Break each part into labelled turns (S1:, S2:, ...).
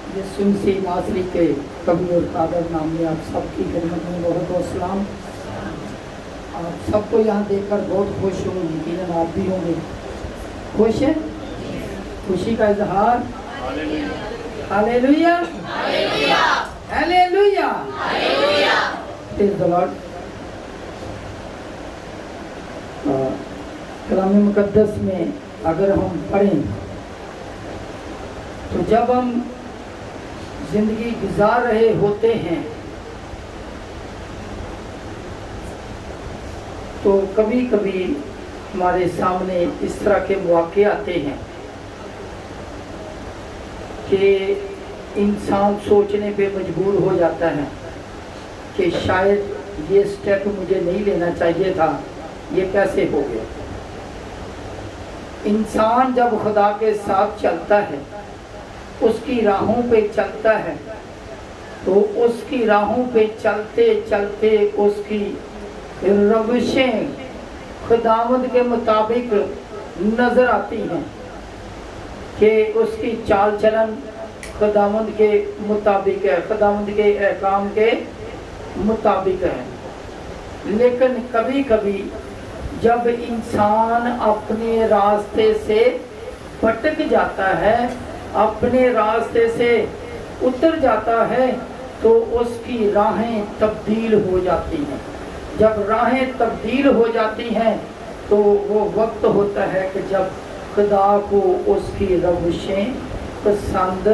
S1: यीशु मसीह नासरी के कवि और कादर नाम में आप सबकी खिदमत में बहुत बहुत सलाम। आप सबको यहाँ देखकर बहुत खुश हूँ, यकीनन आप भी होंगे। खुश है, खुशी का इजहार। Hallelujah, hallelujah, praise the lord. कलाम मुकद्दस में अगर हम पढ़ें तो जब हम जिंदगी गुजार रहे होते हैं तो कभी कभी हमारे सामने इस तरह के मौके आते हैं कि इंसान सोचने पे मजबूर हो जाता है कि शायद ये स्टेप मुझे नहीं लेना चाहिए था, ये कैसे हो गया। इंसान जब खुदा के साथ चलता है, उसकी राहों पे चलता है, तो उसकी राहों पे चलते चलते उसकी रविशें खुदावंद के मुताबिक नजर आती हैं कि उसकी चाल चलन खुदावंद के मुताबिक है, खुदावंद के अहकाम के मुताबिक है। लेकिन कभी कभी जब इंसान अपने रास्ते से भटक जाता है, अपने रास्ते से उतर जाता है, तो उसकी राहें तब्दील हो जाती हैं। जब राहें तब्दील हो जाती हैं तो वो वक्त होता है कि जब खुदा को उसकी रविशें पसंद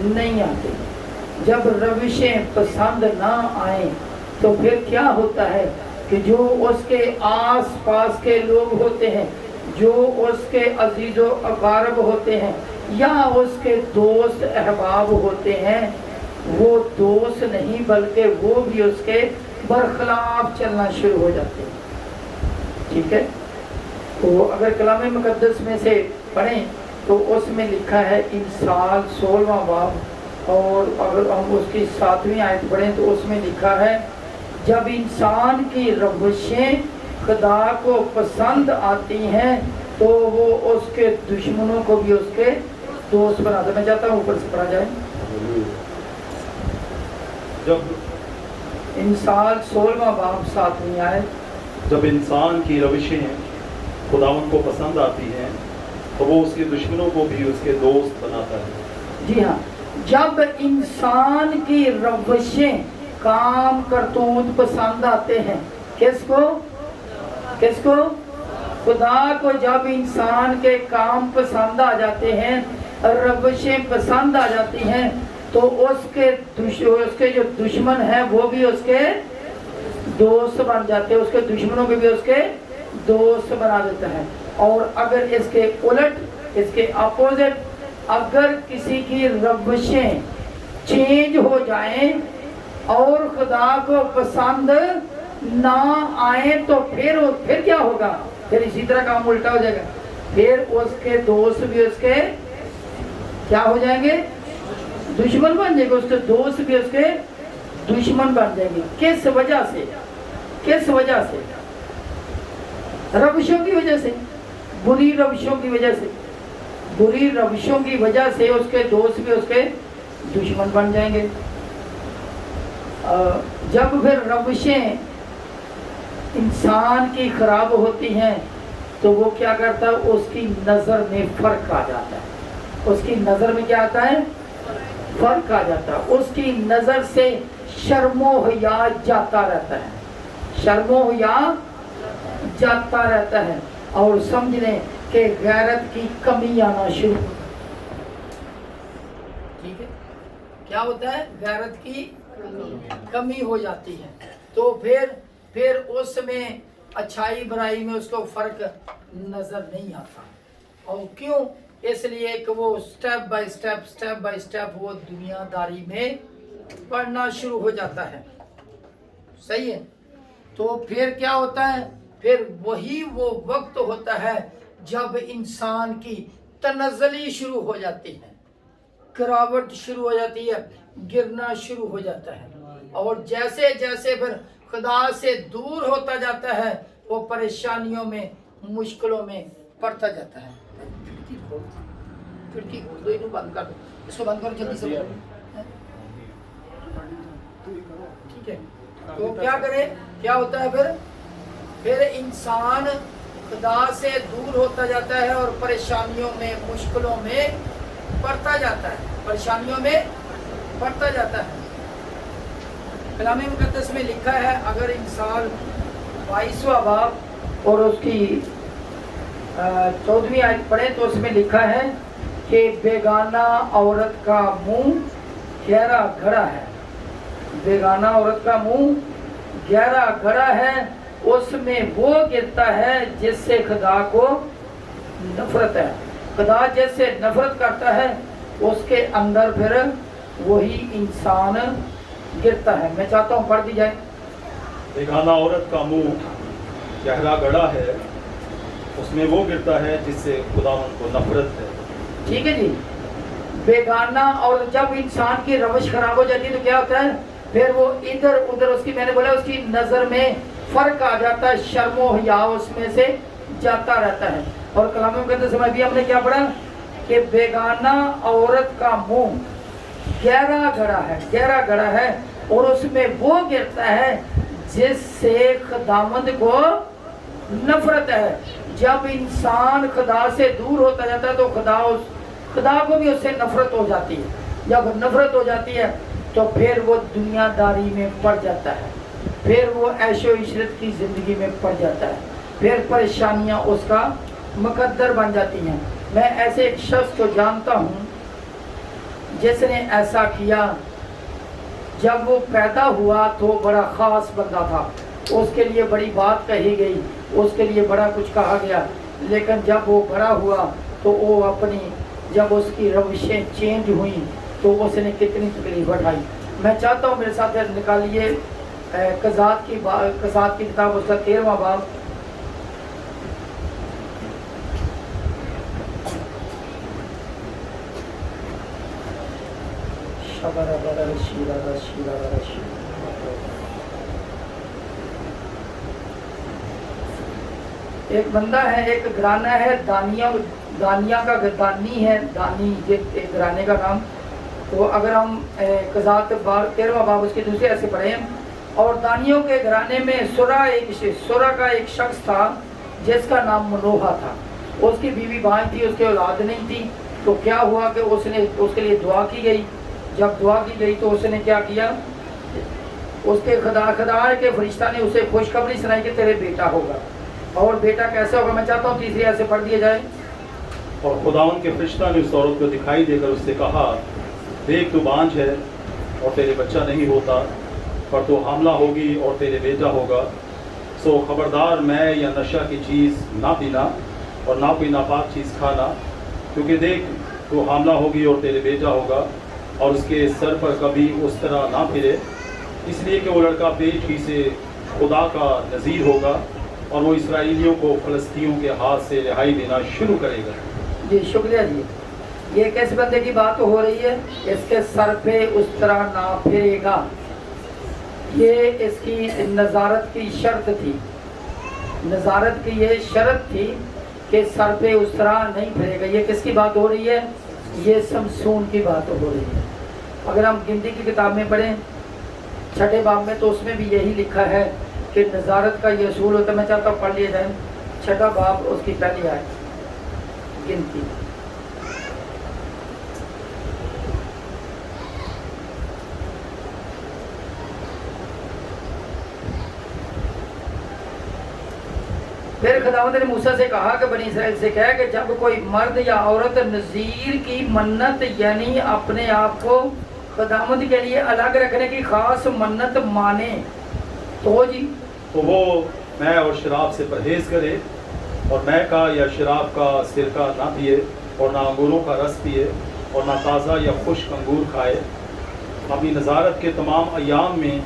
S1: नहीं आती। जब रविशें पसंद ना आए तो फिर क्या होता है कि जो उसके आस पास के लोग होते हैं, जो उसके अजीज़ो अकारब होते हैं या उसके दोस्त अहबाब होते हैं, वो दोस्त नहीं बल्कि वो भी उसके बरखिलाफ चलना शुरू हो जाते हैं। ठीक है, तो अगर कलाम मुकद्दस में से पढ़ें तो उसमें लिखा है इंसाल 16वां बाब, और अगर हम उसकी 7वीं आयत पढ़ें तो उसमें लिखा है जब इंसान की रविशें खुदा को पसंद आती हैं तो वो उसके दुश्मनों को भी उसके दोस्त बनाता। मैं चाहता हूँ ऊपर से पढ़ा जाए।
S2: जब
S1: इंसान 16वां बाब 7वीं आयत।
S2: जब इंसान की रविशें खुदावंद को पसंद आती हैं तो वो उसके दुश्मनों को भी उसके दोस्त बनाता है।
S1: जी हाँ, जब इंसान की रविशें काम करतूत पसंद आते हैं, किसको किसको? खुदा को। जब इंसान के काम पसंद आ जाते हैं, रविशें पसंद आ जाती हैं, तो उसके जो दुश्मन हैं वो भी उसके दोस्त बन जाते हैं, उसके दुश्मनों को भी उसके दोस्त बना देता है। और अगर इसके उलट, इसके अपोजिट, अगर किसी की रविशें चेंज हो जाएं और खुदा को पसंद ना आए तो फिर क्या होगा? फिर इसी तरह काम उल्टा हो जाएगा। फिर उसके दोस्त भी उसके क्या हो जाएंगे? दुश्मन बन जाएंगे। उसके दोस्त भी उसके दुश्मन बन जाएंगे। किस वजह से? किस वजह से? रविशों की वजह से, बुरी रविशों की वजह से। बुरी रविशों की वजह से उसके दोस्त भी उसके दुश्मन बन जाएंगे। जब फिर रविशें इंसान की खराब होती हैं तो वो क्या करता है? उसकी नज़र में फ़र्क आ जाता है। उसकी नज़र में क्या आता है? फ़र्क आ जाता है। उसकी नज़र से शर्मो हया जाता रहता है, शर्मो हया जाता रहता है, और समझ लें कि गैरत की कमी आना शुरू। ठीक है, क्या होता है? गैरत की कमी हो जाती है। तो फिर उसमें अच्छाई बुराई में उसको फर्क नजर नहीं आता। और क्यों? इसलिए कि वो स्टेप बाय स्टेप वो दुनियादारी में पढ़ना शुरू हो जाता है। सही है। तो फिर क्या होता है? फिर वही वो वक्त होता है जब इंसान की तनज़्ज़ुली शुरू हो जाती है, गिरावट शुरू हो जाती है, गिरना शुरू हो जाता है। और जैसे जैसे फिर खुदा से दूर होता जाता है, वो परेशानियों में, मुश्किलों में पड़ता जाता है। खिड़की खोल दो, इन्हें बंद कर दो। اس کو بند کرو جلدی سے ٹھیک ہے. تو کیا کرے, کیا ہوتا ہے پھر انسان خدا سے دور ہوتا جاتا ہے اور پریشانیوں میں, مشکلوں میں پڑتا جاتا ہے, پریشانیوں میں پڑتا جاتا ہے. کلام مقدس میں لکھا ہے, اگر انسان 22واں باب اور اس کی 14ویں آیت پڑھیں تو اس میں لکھا ہے کہ بیگانہ عورت کا منہ گہرا گڑھا ہے. بیگانہ عورت کا منہ گہرا گڑھا ہے, اس میں وہ گرتا ہے جس سے خدا کو نفرت ہے. خدا جس سے نفرت کرتا ہے اس کے اندر پھر وہی انسان گرتا ہے. میں چاہتا ہوں پڑھ دی جائے.
S2: بیگانہ عورت کا منہ گہرا گڑھا ہے, اس میں وہ گرتا ہے جس سے خداوند کو نفرت ہے.
S1: ٹھیک ہے جی. بیگانہ, اور جب انسان کی روش خراب ہو جاتی ہے تو کیا ہوتا ہے, پھر وہ ادھر ادھر, اس کی میں نے بولا اس کی نظر میں فرق آ جاتا ہے, شرم و حیا اس میں سے جاتا رہتا ہے. اور کلام مقدس میں بھی ہم نے کیا پڑھا کہ بیگانہ عورت کا منہ گہرا گڑھا ہے, گہرا گڑھا ہے, اور اس میں وہ گرتا ہے جس سے خداوند کو نفرت ہے. جب انسان خدا سے دور ہوتا جاتا ہے تو خدا کو بھی اس سے نفرت ہو جاتی ہے. جب نفرت ہو جاتی ہے تو پھر وہ دنیا داری میں پڑ جاتا ہے, پھر وہ عیش و عشرت کی زندگی میں پڑ جاتا ہے, پھر پریشانیاں اس کا مقدر بن جاتی ہیں. میں ایسے ایک شخص کو جانتا ہوں جس نے ایسا کیا. جب وہ پیدا ہوا تو بڑا خاص بندہ تھا, اس کے لیے بڑی بات کہی گئی, اس کے لیے بڑا کچھ کہا گیا, لیکن جب وہ بڑا ہوا تو وہ اپنی, جب اس کی روشیں چینج ہوئیں تو اس نے کتنی تکلیف اٹھائی. میں چاہتا ہوں میرے ساتھ نکالیے قضات کی کتاب, اس کا 13واں باب. ایک بندہ ہے, ایک گھرانہ ہے, دانیہ کا دانی ہے, دانی ایک گھرانے کا نام. تو اگر ہم قضات 13واں باب اس کی دوسری ایسے پڑھیں, اور دانیوں کے گھرانے میں سورا کا ایک شخص تھا جس کا نام منوہا تھا. اس کی بیوی بھائی تھی, اس کے اولاد نہیں تھی. تو کیا ہوا کہ اس کے لیے دعا کی گئی. جب دعا کی گئی تو اس نے کیا کیا, اس کے خدا کے فرشتہ نے اسے خوشخبری سنائی کہ تیرے بیٹا ہوگا. اور بیٹا کیسے ہوگا, میں چاہتا ہوں تیسری ایسے پڑھ دیا جائے.
S2: اور خداوند کے فرشتہ نے اس عورت کو دکھائی دے کر اس سے کہا, دیکھ تو بانجھ ہے اور تیرے بچہ نہیں ہوتا, پر تو حاملہ ہوگی اور تیرے بیٹا ہوگا. سو خبردار میں یا نشہ کی چیز نہ پینا اور نہ کوئی ناپاک چیز کھانا, کیونکہ دیکھ تو حاملہ ہوگی اور تیرے بیٹا ہوگا, اور اس کے سر پر کبھی اس طرح نہ پھرے, اس لیے کہ وہ لڑکا پیٹ ہی سے خدا کا نذیر ہوگا, اور وہ اسرائیلیوں کو فلسطینیوں کے ہاتھ سے رہائی دینا شروع کرے گا.
S1: جی شکریہ جی. یہ کس بندے کی بات ہو رہی ہے, اس کے سر پہ اس طرح نہ پھرے گا. یہ اس کی نظارت کی شرط تھی, نظارت کی یہ شرط تھی کہ سر پہ اس طرح نہیں پھرے گا. یہ کس کی بات ہو رہی ہے, یہ سمسون کی بات ہو رہی ہے. اگر ہم گنتی کی کتاب میں پڑھیں 6 باب میں تو اس میں بھی یہی لکھا ہے کہ نظارت کا یہ اصول ہوتا ہے. میں چاہتا ہوں پڑھ لیا جائے 6 باب اس کی پہلی آیت گنتی. پھر خداوند نے موسیٰ سے کہا کہ بنی اسرائیل سے کہا کہ جب کوئی مرد یا عورت نذیر کی منت یعنی اپنے آپ کو خداوند کے لیے الگ رکھنے کی خاص منت مانے تو جی
S2: تو وہ میں اور شراب سے پرہیز کرے, اور میں کا یا شراب کا سرکہ نہ پیے, اور نہ انگوروں کا رس پیے, اور نہ تازہ یا خشک انگور کھائے. اپنی نظارت کے تمام ایام میں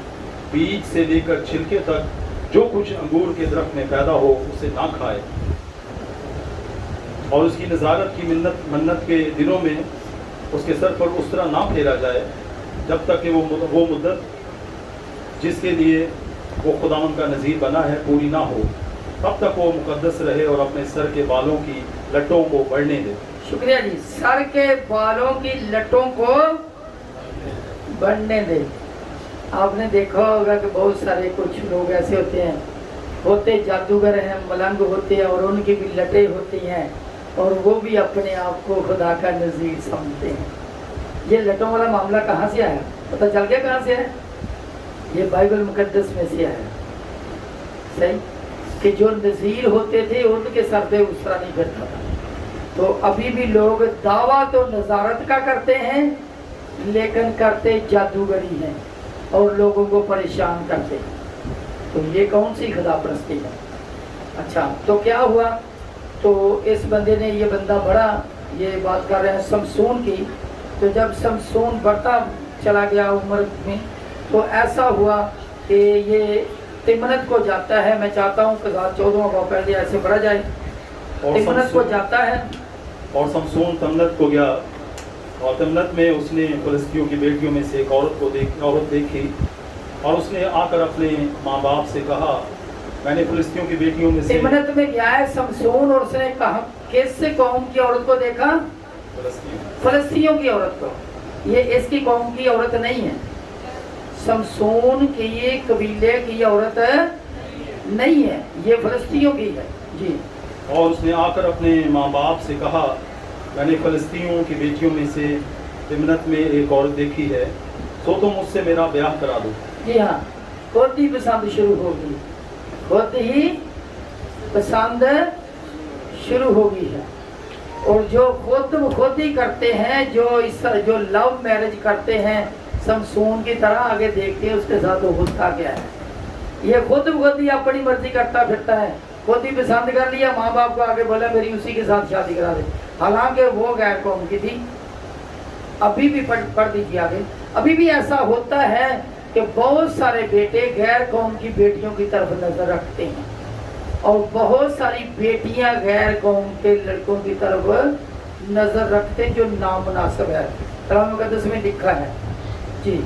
S2: بیج سے لے کر چھلکے تک جو کچھ انگور کے درخت میں پیدا ہو اسے نہ کھائے. اور اس کی نظارت کی منت کے دنوں میں اس کے سر پر اس طرح نہ پھیرا جائے جب تک کہ وہ مدت جس کے لیے وہ خداوند کا نذیر بنا ہے پوری نہ ہو, تب تک وہ مقدس رہے اور اپنے سر کے بالوں کی لٹوں کو بڑھنے دے.
S1: शुक्रिया जी। सर के बालों की लटों को बढ़ने दे। आपने देखा होगा कि बहुत सारे कुछ लोग ऐसे होते जादूगर हैं, मलंग होते हैं और उनकी भी लटें होती हैं और वो भी अपने आप को खुदा का नज़ीर समझते हैं। ये लटों वाला मामला कहाँ से आया? पता चल गया कहाँ से है? ये बाइबल मुकद्दस में से आया। सही कि जो नज़ीर होते थे उनके सर पे उस तरह नहीं करता था। तो अभी भी लोग दावा तो नज़ारत का करते हैं लेकिन करते जादूगरी हैं और लोगों को परेशान करते हैं। तो ये कौन सी खुदा परस्ती है? अच्छा, तो क्या हुआ? तो इस बंदे ने, ये बंदा बड़ा, ये बात कर रहे हैं समसून की। तो जब समसून बढ़ता चला गया उम्र में तो ऐसा हुआ कि ये तिमनत को जाता है। मैं चाहता हूँ कि 14वां बाब पहले ऐसे बढ़ा जाए। तिमनत को जाता है
S2: और समसून तमनत को गया और तमनत में उसने फिलिस्तियों की बेटियों में से एक औरत देखी और उसने आकर अपने माँ बाप से कहा, मैंने फिलिस्तियों की बेटियों में से
S1: तिमनत में गया है समसून और उसने कहा किस कौम की औरत को देखा? फिलिस्तियों की औरत को। ये इसकी कौम की औरत नहीं है, समसून की कबीले की औरत नहीं है, ये फिलिस्तियों की है जी।
S2: और उसने आकर अपने माँ बाप से कहा, मैंने फिलिस्तियों की बेटियों में से तिमनत में एक औरत देखी है, तो तुम मुझसे मेरा ब्याह करा दो।
S1: जी हाँ, खुद ही पसंद शुरू होगी, खुद ही पसंद शुरू होगी है। और जो खुद ही करते हैं, जो लव मैरिज करते हैं समसून की तरह, आगे देखते हैं उसके साथ वो होता क्या है। ये खुद ही अपनी मर्जी करता फिरता है, खुद ही पसंद कर लिया, माँ बाप को आगे बोला मेरी उसी के साथ शादी करा दे, हालांकि वो गैर कौम की थी। अभी भी पढ़ दीजिए आगे। अभी भी ऐसा होता है कि बहुत सारे बेटे गैर कौम की बेटियों की तरफ नजर रखते हैं और बहुत सारी बेटियां गैर कौम के लड़कों की तरफ नजर रखते हैं जो नामुनासिब है। कलाम मुकद्दस में लिखा है जी।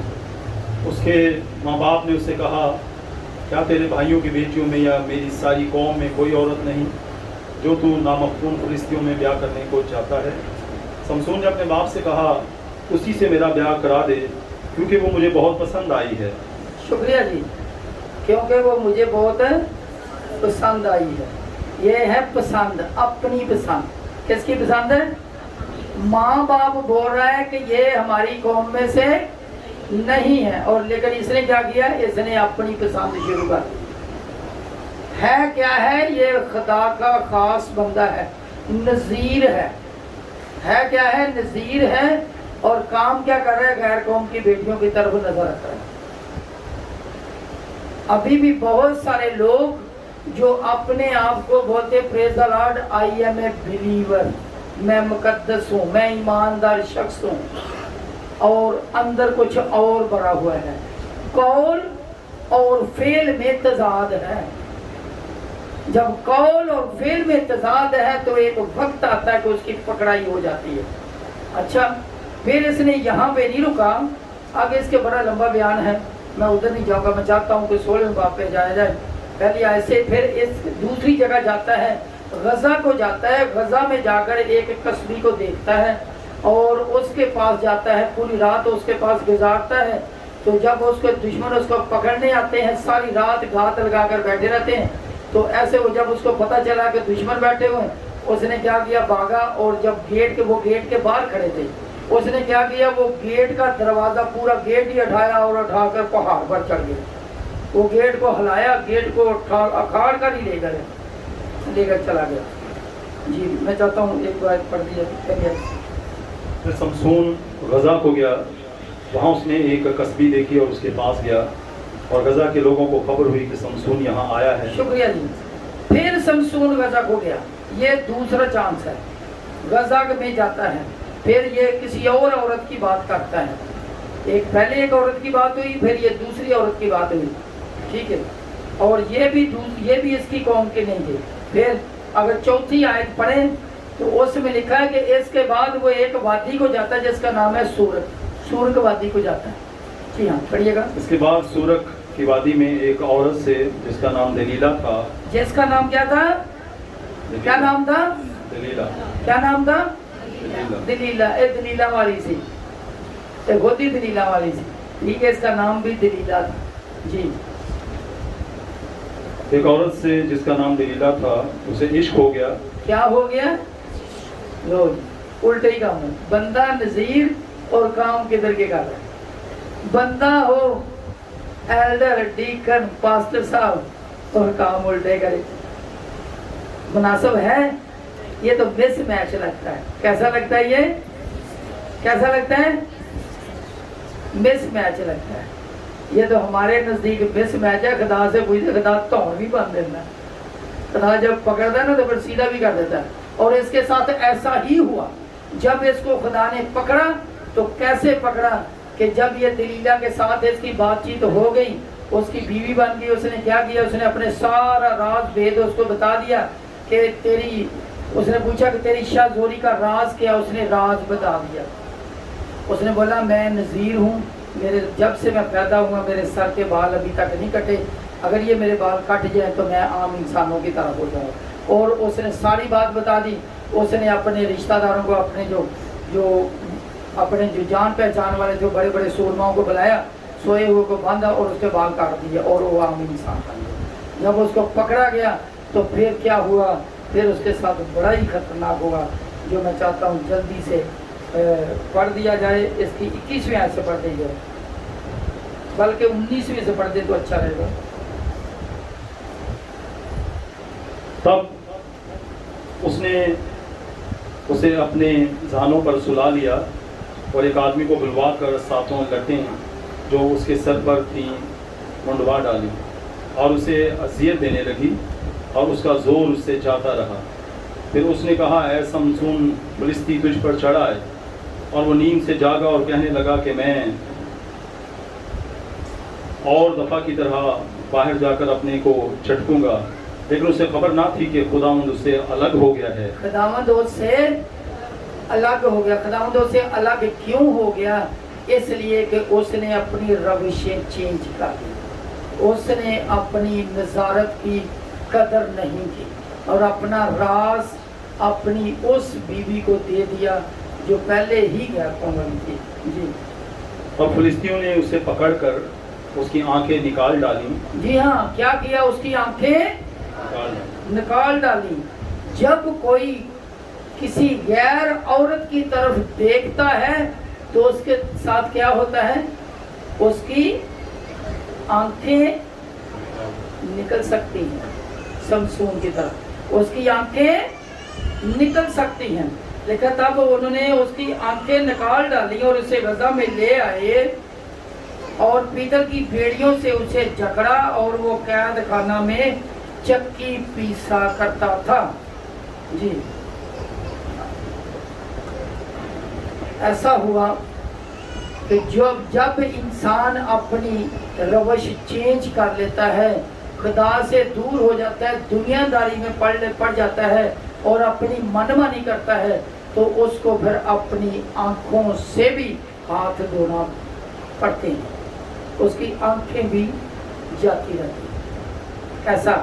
S2: उसके माँ बाप ने उससे कहा, क्या तेरे भाइयों की बेटियों में या मेरी सारी कौम में कोई औरत नहीं जो तू नामकून फिलिस्तियों में ब्याह करने को चाहता है? समसून ने अपने बाप से कहा, उसी से मेरा ब्याह करा दे क्योंकि वो मुझे बहुत पसंद आई है।
S1: शुक्रिया जी, क्योंकि वो मुझे बहुत पसंद आई है। ये है पसंद, अपनी पसंद। किसकी पसंद है? माँ बाप बोल रहा है कि ये हमारी कौम में से नहीं है, और लेकिन इसने क्या किया? इसने अपनी पसंद शुरू कर दी। है क्या है? ये खुदा का खास बंदा है, नज़ीर है क्या है? नज़ीर है। और काम क्या कर रहा है? गैर कौम की बेटियों की तरफ नजर रख रहा है। अभी भी बहुत सारे लोग जो अपने आप को बोलते praise the lord, I am a believer, मैं मुकद्दस हूँ, मैं ईमानदार शख्स हूँ, और अंदर कुछ और भरा हुआ है। कौल और फेल में तजाद है। जब कौल और फेल में तजाद है तो एक वक्त आता है कि उसकी पकड़ाई हो जाती है। अच्छा, फिर इसने यहाँ पे नहीं रुका, आगे इसके बड़ा लंबा बयान है, मैं उधर नहीं जाऊँगा। मैं चाहता हूँ कि 16वें बाब पे जाया जाए। पहले ऐसे, फिर इस दूसरी जगह जाता है, गजा को जाता है। गजा में जाकर एक कस्बी को देखता है और उसके पास जाता है, पूरी रात उसके पास गुजारता है। तो जब उसके दुश्मन उसको पकड़ने आते हैं, सारी रात घात लगा कर बैठे रहते हैं। तो ऐसे वो जब उसको पता चला कि दुश्मन बैठे हुए हैं, उसने क्या किया? भागा। और जब वो गेट के बाहर खड़े थे, उसने क्या किया? वो गेट का दरवाज़ा, पूरा गेट ही उठाया और उठाकर पहाड़ पर चढ़ गया। वो गेट को हिलाया, गेट को अखाड़ कर ही लेकर चला गया जी। मैं चाहता हूँ एक बार पढ़ दिया।
S2: फिर समसून गजा को गया, वहाँ उसने एक कस्बी देखी और उसके पास गया और गजा के लोगों को खबर हुई कि समसून यहाँ आया है।
S1: शुक्रिया जी। फिर समसून गजा को गया, ये दूसरा चांस है। गजा में जाता है, फिर ये किसी और औरत की बात करता है। पहले एक औरत की बात हुई, फिर ये दूसरी औरत की बात हुई, ठीक है। और ये भी इसकी कौम के नहीं थे। फिर अगर चौथी आयत पढ़ें तो उसमें लिखा है कि इसके बाद वो एक वादी को जाता है जिसका नाम है सूरक वादी को जाता है। जी हाँ, पढ़िएगा।
S2: इसके बाद सूरक की वादी में एक औरत से जिसका नाम दलीला था।
S1: जिसका नाम क्या था? क्या नाम था?
S2: दलीला।
S1: क्या नाम था? دلیلا دلیلا والی سی گودی دلیلا والی سی ٹھیک ہے اس کا نام بھی دلیلا تھا جی
S2: ایک عورت سے جس کا نام دلیلا تھا اسے عشق ہو گیا
S1: کیا ہو گیا لو الٹے ہی کام ہے بندہ نذیر اور کام کدھر کے کر رہا ہے بندہ ہو ایلڈر ڈیکن پاسٹر صاحب اور کام الٹے کرے مناسب ہے یہ تو مس میچ لگتا ہے کیسا لگتا ہے یہ کیسا لگتا ہے مس میچ لگتا ہے یہ تو ہمارے نزدیک مس میچ ہے خدا سے پوچھتے خدا توڑ بھی باندھ دینا خدا جب پکڑتا ہے نا تو پھر سیدھا بھی کر دیتا ہے اور اس کے ساتھ ایسا ہی ہوا جب اس کو خدا نے پکڑا تو کیسے پکڑا کہ جب یہ دلیلا کے ساتھ اس کی بات چیت ہو گئی اس کی بیوی بن گئی اس نے کیا کیا اس نے اپنے سارا راز بھید اس کو بتا دیا کہ تیری اس نے پوچھا کہ تیری شاہ زوری کا راز کیا اس نے راز بتا دیا اس نے بولا میں نذیر ہوں میرے جب سے میں پیدا ہوا میرے سر کے بال ابھی تک نہیں کٹے اگر یہ میرے بال کٹ جائیں تو میں عام انسانوں کی طرح ہو جاؤں اور اس نے ساری بات بتا دی اس نے اپنے رشتہ داروں کو اپنے جو جان پہچان والے جو بڑے بڑے سورماؤں کو بلایا سوئے ہوئے کو باندھا اور اس کے بال کاٹ دیے اور وہ عام انسان بن گیا جب اس کو پکڑا گیا تو پھر کیا ہوا پھر اس کے ساتھ بڑا ہی خطرناک ہوا جو میں چاہتا ہوں جلدی سے پڑھ دیا جائے اس کی 21ویں آیت سے پڑھ دی جائے بلکہ 19ویں سے پڑھ دے تو اچھا رہے گا
S2: تب اس نے اسے اپنے ذہانوں پر سلا لیا اور ایک آدمی کو بلوا کر ساتوں لٹیں جو اس کے سر پر تھیں منڈوا ڈالی اور اسے اذیت دینے لگی اور اس کا زور اس سے جاتا رہا پھر اس نے کہا اے سمسون فلسطی تجھ پر چڑھا ہے اور وہ نیند سے جاگا اور کہنے لگا کہ میں اور دفعہ کی طرح باہر جا کر اپنے کو چٹکوں گا لیکن اسے خبر نہ تھی کہ خداوند اس سے الگ ہو گیا ہے
S1: خداوند اس سے الگ ہو گیا خداوند اس سے الگ کیوں ہو گیا اس لیے کہ اس نے اپنی روشیں چینج کر دی اس نے اپنی نظارت کی قدر نہیں کی اور اپنا راز اپنی اس بیوی کو دے دیا جو پہلے ہی غیر قانونی تھی جی
S2: اور فلسطینیوں نے اسے پکڑ کر اس کی آنکھیں نکال ڈالی
S1: جی ہاں کیا کیا اس کی آنکھیں نکال ڈالی جب کوئی کسی غیر عورت کی طرف دیکھتا ہے تو اس کے ساتھ کیا ہوتا ہے اس کی آنکھیں نکل سکتی ہیں سمسون کی طرف اس کی آنکھیں نکل سکتی ہیں لیکن تب انہوں نے اس کی آنکھیں نکال ڈالی اور اسے غزہ میں لے آئے اور پیتل کی بیڑیوں سے اسے جکڑا اور وہ قید خانہ میں چکی پیسا کرتا تھا جی ایسا ہوا کہ جب انسان اپنی روش چینج کر لیتا ہے خدا سے دور ہو جاتا ہے دنیا داری میں پڑ جاتا ہے اور اپنی منمانی کرتا ہے تو اس کو پھر اپنی آنکھوں سے بھی ہاتھ دھونا پڑتے ہیں اس کی آنکھیں بھی جاتی رہتی ہیں ایسا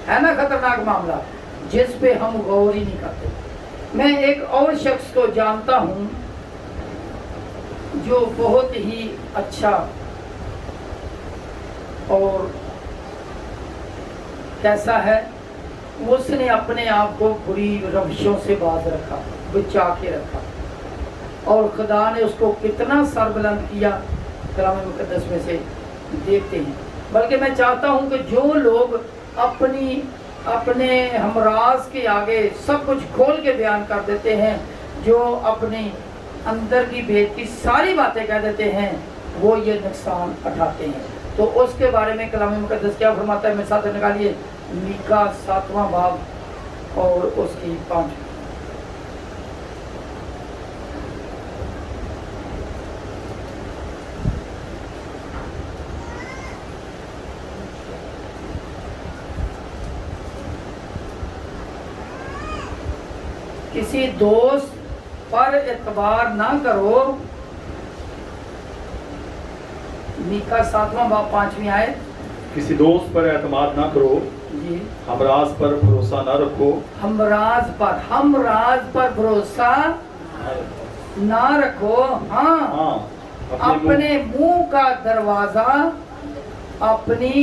S1: ہے نا خطرناک معاملہ جس پہ ہم غور ہی نہیں کرتے میں ایک اور شخص کو جانتا ہوں جو بہت ہی اچھا اور کیسا ہے اس نے اپنے آپ کو بری روشوں سے باز رکھا بچا کے رکھا اور خدا نے اس کو کتنا سربلند کیا کلام مقدس میں سے دیکھتے ہیں بلکہ میں چاہتا ہوں کہ جو لوگ اپنے ہمراز کے آگے سب کچھ کھول کے بیان کر دیتے ہیں جو اپنے اندر کی بھید کی ساری باتیں کہہ دیتے ہیں وہ یہ نقصان اٹھاتے ہیں تو اس کے بارے میں کلام مقدس کیا فرماتا ہے میرے ساتھ نکالیے میکا 7واں باب اور اس کی 5 کسی دوست پر اعتبار نہ کرو میکا 7واں باب 5ویں آیت
S2: کسی دوست پر اعتماد نہ کرو
S1: جی
S2: हमराज पर भरोसा न रखो,
S1: हमराज पर भरोसा ना रखो। हाँ,
S2: हाँ
S1: अपने मुंह का दरवाजा अपनी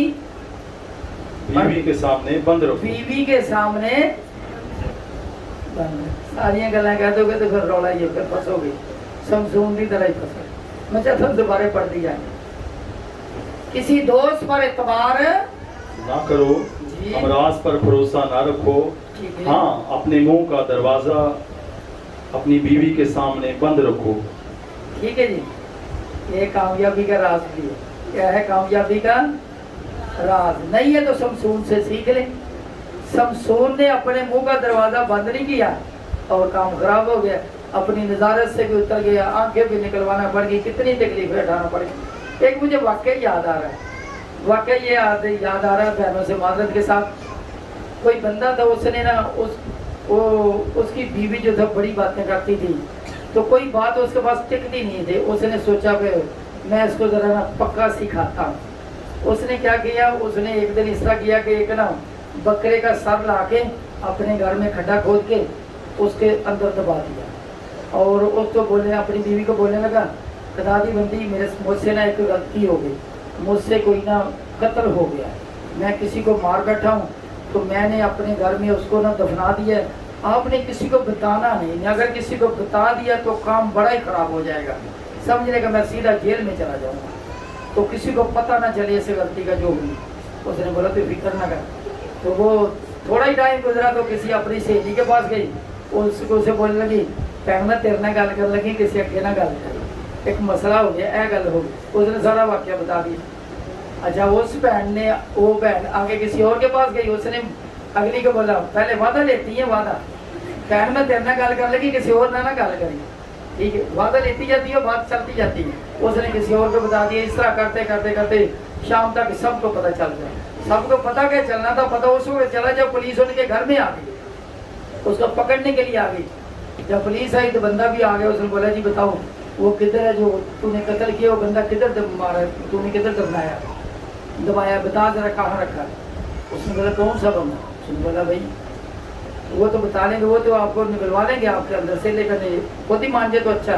S2: बीवी के सामने बंद रखो।
S1: बीवी के सामने बंद। सारियां गल्लां कह दोगे तो फिर रौला ये फिर फंसोगे, समसून की तरह ही फंसोगे। मैं चाहता हूँ दोबारा पढ़ दी जाए। किसी दोस्त पर एतबार
S2: ना करो,
S1: जी।
S2: हमराज पर भरोसा ना रखो,
S1: ठीक है।
S2: हाँ अपने मुंह का दरवाजा अपनी बीवी के सामने बंद रखो।
S1: ठीक है जी, ये कामयाबी का राज भी है। क्या है कामयाबी का राज? नहीं है तो शमसून से सीख ले। शमसून ने अपने मुंह का दरवाजा बंद नहीं किया और काम खराब हो गया, अपनी नजारत से भी उतर गया, आंखें भी निकलवाना पड़ गई, कितनी तकलीफें उठाना पड़ गई। एक मुझे वाकई याद आ रहा है, वाकई ये याद आ रहा है बहनों से माजरत के साथ। कोई बंदा था, उसने ना उसकी बीवी जो था बड़ी बातें करती थी, तो कोई बात उसके पास टिकती नहीं थी। उसने सोचा कि मैं इसको जरा ना पक्का सिखाता हूँ। उसने क्या किया, उसने एक दिन इस तरह किया कि एक ना बकरे का सर ला के अपने घर में खड्डा खोद के उसके अंदर दबा दिया और उसको बोलने, अपनी बीवी को बोलने लगा, दादी बंदी मुझसे ना एक गलती हो गई, मुझसे कोई ना कत्ल हो गया, मैं किसी को मार बैठा हूँ, तो मैंने अपने घर में उसको ना दफना दिया। आपने किसी को बताना नहीं, अगर किसी को बता दिया तो काम बड़ा ही खराब हो जाएगा, समझने का मैं सीधा जेल में चला जाऊँगा, तो किसी को पता ना चले इस गलती का जो हुई। उसने बोला तो फिक्र ना कर। तो वो थोड़ा ही टाइम गुजरा तो किसी अपनी सहेली के पास गई, उसको उसे बोलने लगी, भैन मैं तेरे ना गल कर लगी, किसी अगे ना गल कर, एक मसला हो गया, यह गल हो गई। उसने सारा वाक्य बता दिया। अच्छा, उस बहन ने, वो बहन आगे किसी और के पास गई, उसने अगली को बोला, पहले वादा लेती है, वादा बहन मैं तेरे ना गल कर लगी, किसी और ना गल करी। ठीक है, वादा लेती जाती है, बात चलती जाती है। उसने किसी और को बता दिया। इस तरह करते करते करते शाम तक सबको पता चल गया। सबको पता क्या चलना था, पता उस वक्त चला जब पुलिस उनके घर में आ गई, उसको पकड़ने के लिए आ गई। जब पुलिस आई तो बंदा भी आ गया। उसने बोला, जी बताओ वो किधर है जो तूने कत्ल किया, वो बंदा किधर मारा, तूने किधर दबाया, बता जरा कहाँ रखा। उसने बोला कौन सा बंदा? उसने बोला भाई वो तो बता लेंगे, वो तो आपको निकलवा लेंगे आपके अंदर से, लेकर खुद ही मान जाए तो अच्छा।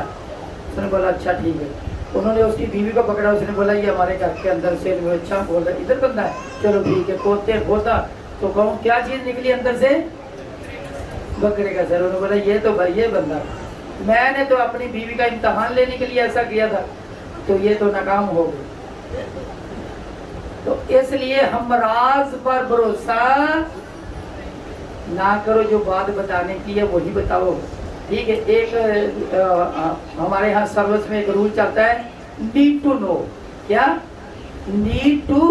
S1: उसने बोला अच्छा ठीक है। उन्होंने उसकी बीवी को पकड़ा। उसने बोला ये हमारे घर के अंदर से। अच्छा, बोल रहा इधर बंदा है, चलो ठीक है। खोदते खोदा तो कहूँ क्या चीज़ निकली अंदर से? बकरे का सर। उन्होंने बोला ये तो भाई ये बंदा, मैंने तो अपनी बीवी का इम्तहान लेने के लिए ऐसा किया था, तो ये तो नाकाम हो गई। तो इसलिए हमराज पर भरोसा ना करो, जो बात बताने की है वही बताओ। ठीक है, एक हमारे यहाँ सर्विस में एक रूल चलता है, नीड टू नो। क्या? Need to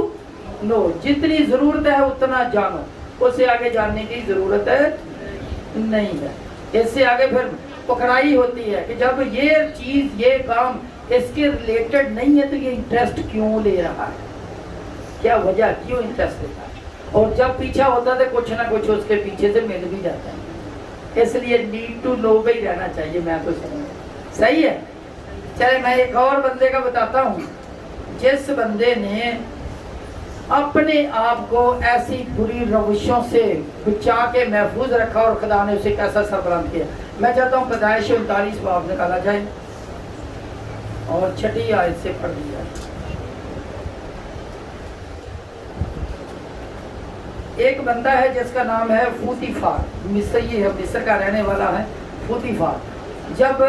S1: know. जितनी जरूरत है उतना जानो, उससे आगे जानने की जरूरत नहीं है। इससे आगे फिर पकड़ाई होती है कि जब ये चीज, ये काम इसके रिलेटेड नहीं है तो ये इंटरेस्ट क्यों ले रहा है, क्या वजह, क्यों इंटरेस्ट लेता है। और जब पीछा होता है कुछ ना कुछ उसके पीछे से मिल भी जाता है। इसलिए नीड टू नो पे ही रहना चाहिए। मैं तो समझ सही है। चले मैं एक और बंदे का बताता हूँ, जिस बंदे ने अपने आप को ऐसी बुरी रविशों से बचा के महफूज रखा और खुदा ने उसे कैसा सरबराह किया। मैं चाहता हूँ पैदाइश 39 बाब निकाला जाए और 6ठी आयत से पढ़ दी जाए। एक बंदा है जिसका नाम है फूतीफार, मिस्री है, मिस्र का रहने वाला है फूतीफार। जब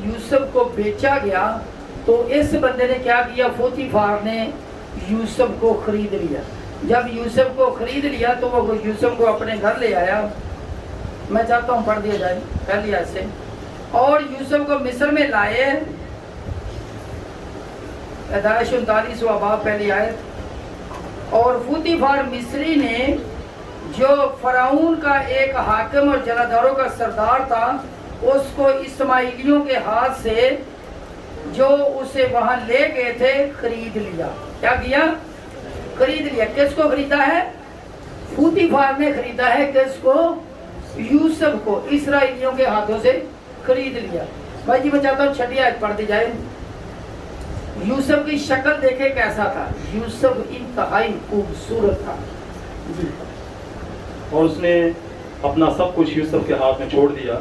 S1: यूसुफ को बेचा गया तो इस बंदे ने क्या किया, फूतीफार ने यूसुफ को खरीद लिया। जब यूसुफ को खरीद लिया तो वो यूसुफ को अपने घर ले आया। मैं चाहता हूँ पढ़ दिया जाए पहली आयत से। और यूसुफ को मिस्र में लाए, पैदाइश 39 बाब पहली आयत। और फूतीफार मिस्री ने, जो फराउन का एक हाकिम और जलादारों का सरदार था, उसको इस्माइलियों के हाथ से जो उसे वहां ले गए थे खरीद लिया। क्या किया? खरीद लिया। किसको खरीदा है? फूतीफार ने खरीदा है। किसको? यूसुफ को इस्राएलियों के हाथों से खरीद लिया। भाई जी मैं चाहता हूँ 6ठी आयत पढ़ दी जाए। यूसुफ की शक्ल देखे कैसा था, यूसुफ इंतहाई खूबसूरत था जी।
S2: और उसने अपना सब कुछ यूसुफ के हाथ में छोड़ दिया,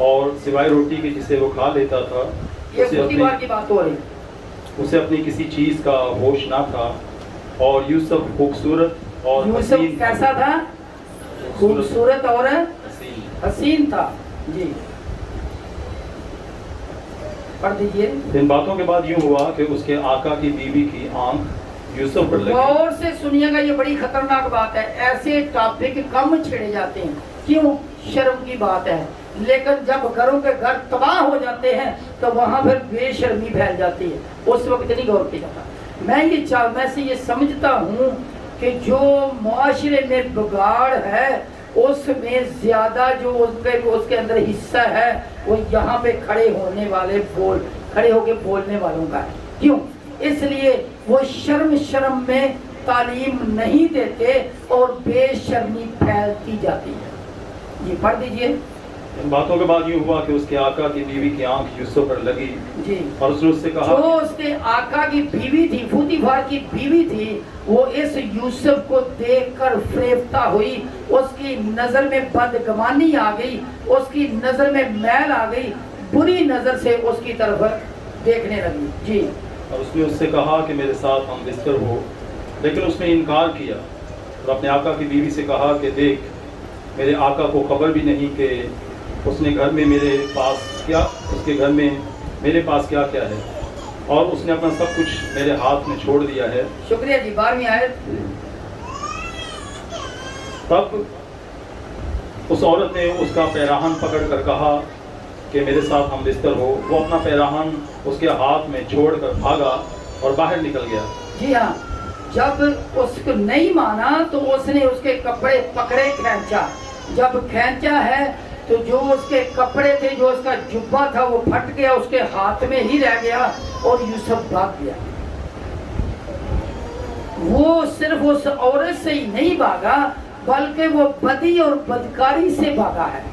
S2: और सिवाय रोटी के जिसे वो खा लेता था,
S1: ये बुधवार की बात हो रही,
S2: उसे अपनी किसी चीज का होश ना था। और यूसुफ खूबसूरत और
S1: यूसुफ
S2: हसीन
S1: कैसा था, खूबसूरत और
S2: हसीन।
S1: हसीन था जी। पढ़ दीजिए।
S2: इन बातों के बाद यूं हुआ कि उसके आका की बीवी की आंख यूसुफ पर लगी।
S1: गौर से सुनिएगा, ये बड़ी खतरनाक बात है। ऐसे टॉपिक कम छेड़े जाते हैं, क्यों, शर्म की बात है। लेकिन जब घरों के घर तबाह हो जाते हैं तो वहां फिर बेशर्मी फैल जाती है, उस वक्त नहीं गौर किया जाता। मैं से ये समझता हूँ कि जो मुआशरे में बिगाड़ है उसमें ज्यादा जो उसके अंदर हिस्सा है वो यहाँ पे खड़े होके बोलने वालों का है। क्यों, इसलिए वो शर्म में तालीम नहीं देते और बेशर्मी फैलती जाती है। ये पढ़ दीजिए।
S2: इन बातों के बाद यूं हुआ कि उसके आका की बीवी की आंख यूसुफ पर लगी
S1: जी।
S2: और उसने उससे कहा,
S1: जो उसके आका की बीवी थी, फूतीफार की बीवी थी, वो इस यूसुफ को देखकर फरेफ्ता हुई, उसकी नजर में बदगमानी आ गई, उसकी नजर में मैल आ गई, बुरी नजर से उसकी तरफ देखने लगी जी।
S2: और उसने उससे कहा कि मेरे साथ हम बिस्तर हो, लेकिन उसने इनकार किया और अपने आका की बीवी से कहा कि देख, मेरे आका को खबर भी नहीं कि उसके घर में मेरे पास क्या क्या है, और उसने अपना सब कुछ मेरे हाथ में छोड़ दिया है।
S1: शुक्रिया जी। 12वीं आयत।
S2: तब उस औरत ने उसका पैराहन पकड़ कर कहा कि मेरे साथ हम बिस्तर हो। वो अपना पैराहन उसके हाथ में छोड़कर भागा और बाहर निकल गया।
S1: जी हाँ, जब उसको नहीं माना तो उसने उसके कपड़े पकड़े, खींचा। जब खींचा है तो जो उसके कपड़े थे, जो उसका जुब्बा था, वो फट गया, उसके हाथ में ही रह गया और यूसुफ भाग गया। वो सिर्फ उस औरत से ही नहीं भागा, बल्कि वो बदी और बदकारी से भागा है।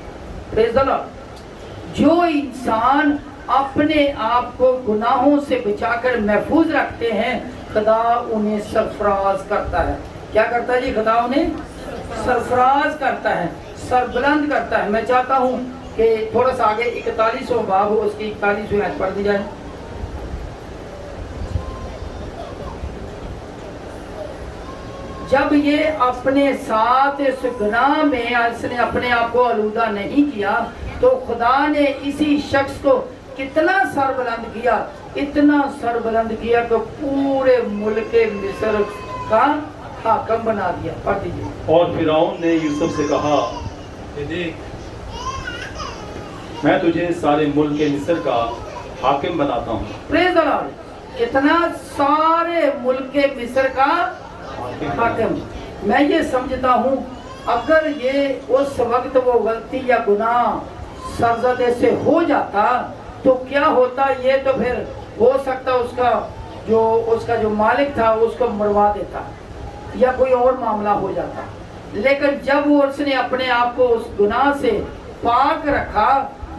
S1: Praise the Lord. जो इंसान अपने आप को गुनाहों से बचाकर महफूज रखते हैं, खुदा उन्हें सरफराज करता है। क्या करता है जी? खुदा उन्हें सरफराज करता है, सरबुलंद करता है। मैं चाहता हूँ कि थोड़ा सा आगे 41वां बाब उसकी 41वीं आयत पढ़ दी जाए। जब ये अपने साथ इस गुनाह में इसने अपने आप को आलूदा नहीं किया तो खुदा ने इसी शख्स को कितना सरबुलंद किया, इतना सरबुलंद किया कि पूरे मुल्क मिस्र का हाकम बना दिया। पढ़ दीजिए।
S2: और फिरौन ने यूसुफ से कहा कि देख, मैं तुझे सारे मुल्क मिस्र का हाकिम बनाता हूँ।
S1: Praise the Lord. कितना, सारे मुल्क मिस्र का हाकिम। मैं ये समझता हूँ अगर ये उस वक्त वो गलती या गुनाह सरजदे से हो जाता तो क्या होता, ये तो फिर हो सकता उसका जो मालिक था उसको मरवा देता या कोई और मामला हो जाता। लेकिन जब वो उसने अपने आप को उस गुनाह से पाक रखा,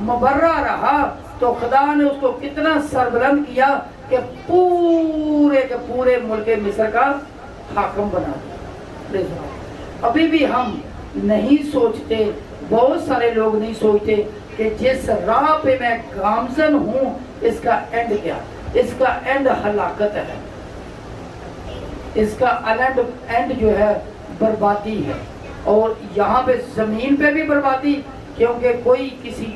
S1: मुबर्रा रहा, तो खुदा ने उसको कितना सरबुलंद किया कि पूरे के पूरे मुल्क मिस्र का हाकिम बना दिया। अभी भी हम नहीं सोचते, बहुत सारे लोग नहीं सोचते कि जिस राह पे मैं गामजन हूँ इसका एंड क्या, इसका एंड हलाकत है, इसका एंड जो है बर्बादी है। और यहाँ पे जमीन पे भी बर्बादी, क्योंकि कोई किसी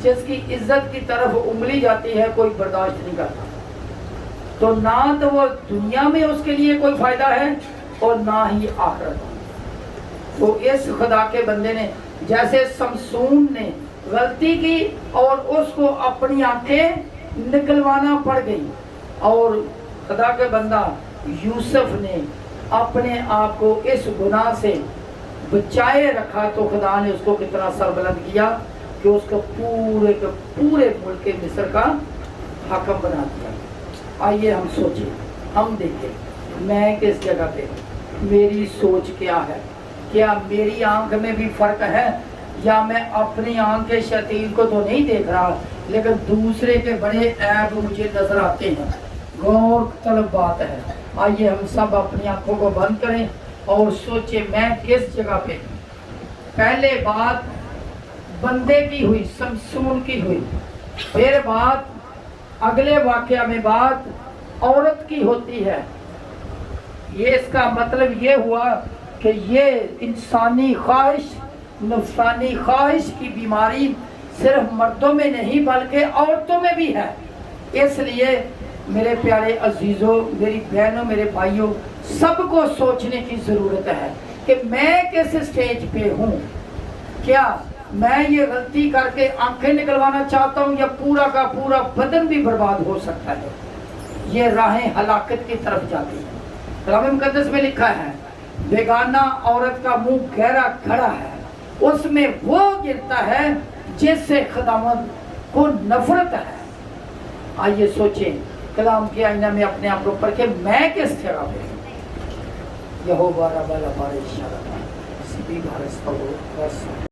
S1: जिसकी इज्जत की तरफ उंगली जाती है कोई बर्दाश्त नहीं करता। तो ना तो वो दुनिया में उसके लिए कोई फायदा है और ना ही आखिरत। तो इस खुदा के बंदे ने, जैसे समसून ने गलती की और उसको अपनी आंखें निकलवाना पड़ गई, और खुदा के बंदा यूसुफ ने अपने आप को इस गुनाह से बचाए रखा, तो खुदा ने उसको कितना सरबुलंद किया कि उसको पूरे के पूरे मुल्क मिस्र का हाकिम बना दिया। आइए हम सोचें, हम देखें मैं किस जगह पे, मेरी सोच क्या है, क्या मेरी आंख में भी फर्क है, या मैं अपनी आंख के शतीर को तो नहीं देख रहा लेकिन दूसरे के बड़े ऐब मुझे नजर आते हैं। गौर तलब बात है। आइए हम सब अपनी आंखों को बंद करें और सोचें मैं किस जगह पे हूं। पहले बात बंदे की हुई, समसून की हुई, फिर बात अगले वाकया में बात औरत की होती है। ये इसका मतलब ये हुआ कि ये इंसानी ख्वाहिश, नफसानी ख्वाहिश की बीमारी सिर्फ मर्दों में नहीं बल्कि औरतों में भी है। इसलिए मेरे प्यारे अजीज़ों, मेरी बहनों, मेरे भाइयों, सबको सोचने की ज़रूरत है कि मैं किस स्टेज पे हूँ। क्या मैं ये गलती करके आंखें निकलवाना चाहता हूँ या पूरा का पूरा बदन भी बर्बाद हो सकता है। ये राहें हलाकत की तरफ जाती हैं। कलाम मुकद्दस में लिखा है बेगाना औरत का मुंह गहरा खड़ा है, उसमें वो गिरता है जिससे खुदावंद को नफरत है। आइए सोचें, कलाम के आईना में अपने आप को परखें, मैं किस जगह पे हूँ। यहोवा रब्बल बारिश